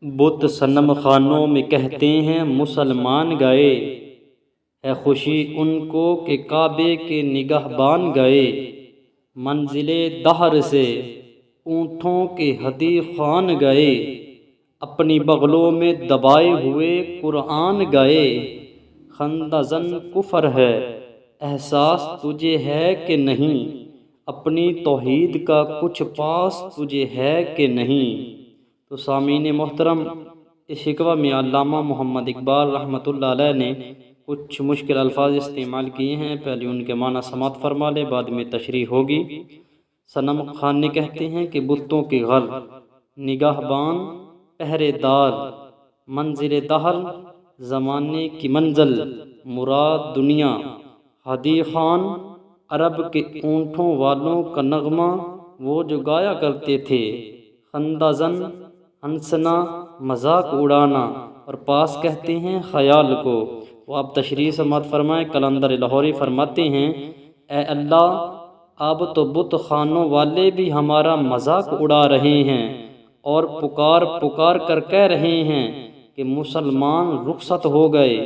بت صنم خانوں میں کہتے ہیں مسلمان گئے، ہے خوشی ان کو کہ کعبے کے نگہبان گئے۔ منزل دہر سے اونٹوں کے ہدی خوان گئے، اپنی بغلوں میں دبائے ہوئے قرآن گئے۔ خندہ زن کفر ہے احساس تجھے ہے کہ نہیں، اپنی توحید کا کچھ پاس تجھے ہے کہ نہیں۔ تو سامعین محترم، اس شکوہ میں علامہ محمد اقبال رحمۃ اللہ علیہ نے کچھ مشکل الفاظ استعمال کیے ہیں۔ پہلے ان کے معنی سماعت فرما لے، بعد میں تشریح ہوگی۔ صنم خانے کہتے ہیں کہ بتوں کے گھر، نگہبان پہرے دار، منزل دہر زمانے کی منزل مراد دنیا، ہدی خوان عرب کے اونٹوں والوں کا نغمہ وہ جو گایا کرتے تھے، خندہ زن ہنسنا مذاق اڑانا، اور پاس کہتے ہیں خیال کو۔ وہ اب تشریح سماعت فرمائیں۔ قلندر لاہوری فرماتے ہیں، اے اللہ اب تو بت خانوں والے بھی ہمارا مذاق اڑا رہے ہیں اور پکار پکار کر کہہ رہے ہیں کہ مسلمان رخصت ہو گئے،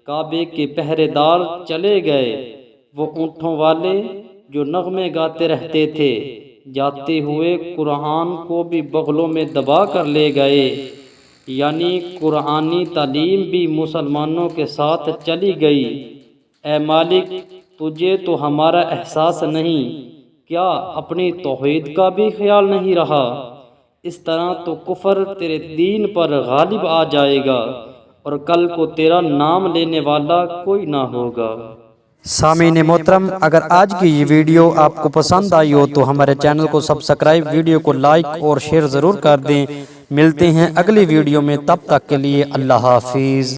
کعبے کے پہرے دار چلے گئے۔ وہ اونٹوں والے جو نغمے گاتے رہتے تھے، جاتے ہوئے قرآن کو بھی بغلوں میں دبا کر لے گئے، یعنی قرآنی تعلیم بھی مسلمانوں کے ساتھ چلی گئی۔ اے مالک تجھے تو ہمارا احساس نہیں، کیا اپنی توحید کا بھی خیال نہیں رہا؟ اس طرح تو کفر تیرے دین پر غالب آ جائے گا اور کل کو تیرا نام لینے والا کوئی نہ ہوگا۔ سامعین محترم، اگر آج کی یہ ویڈیو آپ کو پسند آئی ہو تو ہمارے چینل کو سبسکرائب، ویڈیو کو لائک اور شیئر ضرور کر دیں۔ ملتے ہیں اگلی ویڈیو میں، تب تک کے لیے اللہ حافظ۔